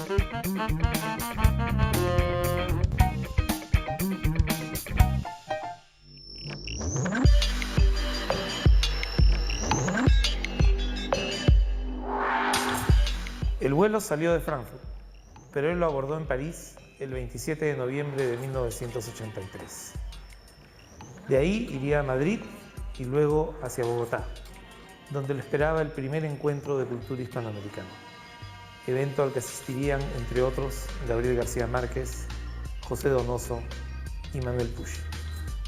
El vuelo salió de Frankfurt, pero él lo abordó en París el 27 de noviembre de 1983. De ahí iría a Madrid y luego hacia Bogotá, donde lo esperaba el primer encuentro de cultura hispanoamericana, evento al que asistirían, entre otros, Gabriel García Márquez, José Donoso y Manuel Puch.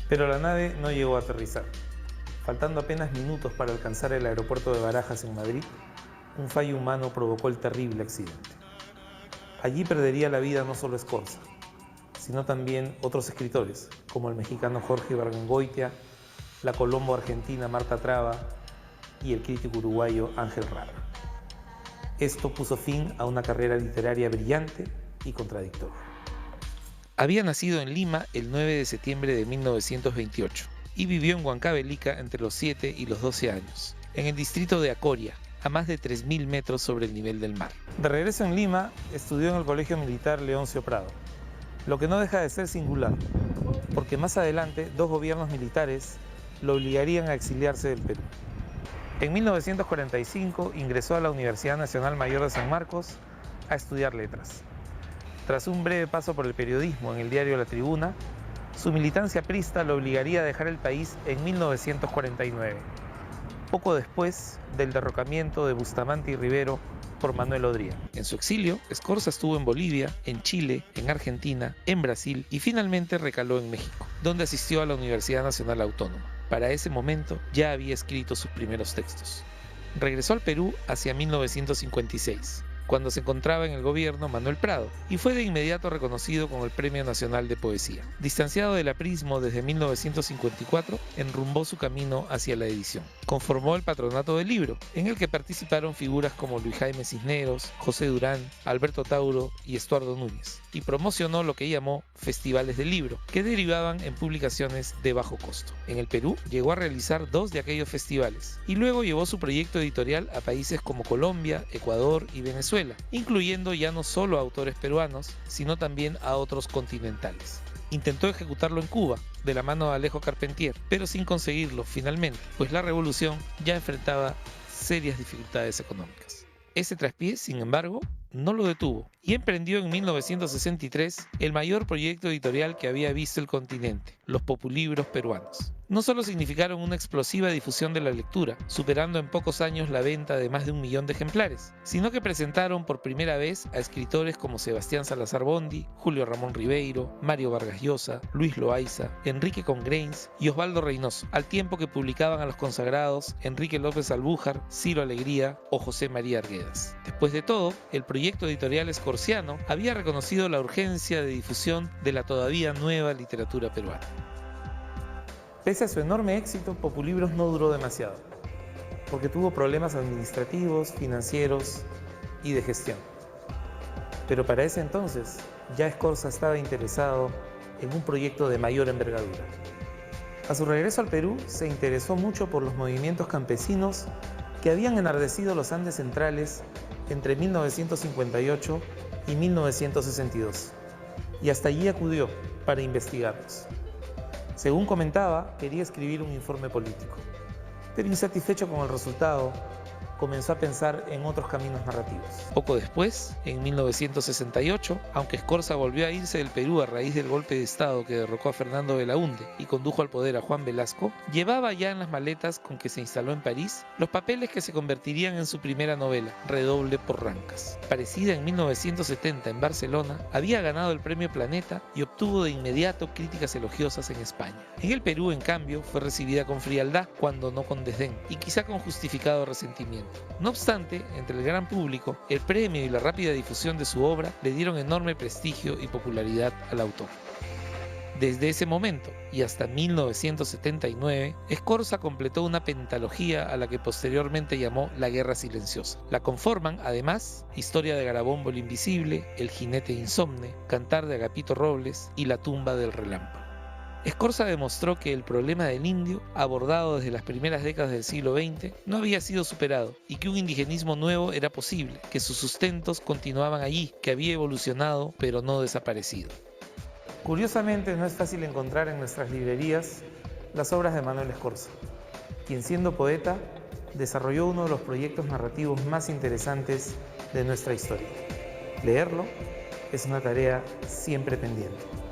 Pero la nave no llegó a aterrizar. Faltando apenas minutos para alcanzar el aeropuerto de Barajas en Madrid, un fallo humano provocó el terrible accidente. Allí perdería la vida no solo Scorza, sino también otros escritores, como el mexicano Jorge Ibargüengoitia, la colombo argentina Marta Traba y el crítico uruguayo Ángel Rara. Esto puso fin a una carrera literaria brillante y contradictoria. Había nacido en Lima el 9 de septiembre de 1928 y vivió en Huancavelica entre los 7 y los 12 años, en el distrito de Acoria, a más de 3.000 metros sobre el nivel del mar. De regreso en Lima, estudió en el Colegio Militar Leoncio Prado, lo que no deja de ser singular, porque más adelante 2 gobiernos militares lo obligarían a exiliarse del Perú. En 1945 ingresó a la Universidad Nacional Mayor de San Marcos a estudiar letras. Tras un breve paso por el periodismo en el diario La Tribuna, su militancia aprista lo obligaría a dejar el país en 1949. Poco después del derrocamiento de Bustamante y Rivero por Manuel Odría. En su exilio, Scorza estuvo en Bolivia, en Chile, en Argentina, en Brasil y finalmente recaló en México, donde asistió a la Universidad Nacional Autónoma. Para ese momento ya había escrito sus primeros textos. Regresó al Perú hacia 1956, cuando se encontraba en el gobierno Manuel Prado, y fue de inmediato reconocido con el Premio Nacional de Poesía. Distanciado del aprismo desde 1954, enrumbó su camino hacia la edición. Conformó el Patronato del Libro, en el que participaron figuras como Luis Jaime Cisneros, José Durán, Alberto Tauro y Estuardo Núñez, y promocionó lo que llamó festivales del libro, que derivaban en publicaciones de bajo costo. En el Perú llegó a realizar 2 de aquellos festivales, y luego llevó su proyecto editorial a países como Colombia, Ecuador y Venezuela, incluyendo ya no solo a autores peruanos, sino también a otros continentales. Intentó ejecutarlo en Cuba, de la mano de Alejo Carpentier, pero sin conseguirlo finalmente, pues la revolución ya enfrentaba serias dificultades económicas. Ese traspié, sin embargo, no lo detuvo y emprendió en 1963 el mayor proyecto editorial que había visto el continente, los Populibros peruanos. No solo significaron una explosiva difusión de la lectura, superando en pocos años la venta de más de 1 millón de ejemplares, sino que presentaron por primera vez a escritores como Sebastián Salazar Bondy, Julio Ramón Ribeiro, Mario Vargas Llosa, Luis Loaiza, Enrique Congrains y Osvaldo Reynoso, al tiempo que publicaban a los consagrados Enrique López Albújar, Ciro Alegría o José María Arguedas. Después de todo, el proyecto editorial scorziano había reconocido la urgencia de difusión de la todavía nueva literatura peruana. Pese a su enorme éxito, Populibros no duró demasiado, porque tuvo problemas administrativos, financieros y de gestión. Pero para ese entonces, ya Scorza estaba interesado en un proyecto de mayor envergadura. A su regreso al Perú, se interesó mucho por los movimientos campesinos que habían enardecido los Andes centrales entre 1958 y 1962, y hasta allí acudió para investigarlos. Según comentaba, quería escribir un informe político, pero insatisfecho con el resultado, comenzó a pensar en otros caminos narrativos. Poco después, en 1968, aunque Scorza volvió a irse del Perú a raíz del golpe de Estado que derrocó a Fernando Belaúnde y condujo al poder a Juan Velasco, llevaba ya en las maletas con que se instaló en París los papeles que se convertirían en su primera novela, Redoble por Rancas. Aparecida en 1970 en Barcelona, había ganado el Premio Planeta y obtuvo de inmediato críticas elogiosas en España. En el Perú, en cambio, fue recibida con frialdad, cuando no con desdén, y quizá con justificado resentimiento. No obstante, entre el gran público, el premio y la rápida difusión de su obra le dieron enorme prestigio y popularidad al autor. Desde ese momento y hasta 1979, Scorza completó una pentalogía a la que posteriormente llamó La Guerra Silenciosa. La conforman, además, Historia de Garabombo el Invisible, El Jinete Insomne, Cantar de Agapito Robles y La Tumba del Relámpago. Scorza demostró que el problema del indio, abordado desde las primeras décadas del siglo XX, no había sido superado y que un indigenismo nuevo era posible, que sus sustentos continuaban allí, que había evolucionado pero no desaparecido. Curiosamente, no es fácil encontrar en nuestras librerías las obras de Manuel Scorza, quien siendo poeta desarrolló uno de los proyectos narrativos más interesantes de nuestra historia. Leerlo es una tarea siempre pendiente.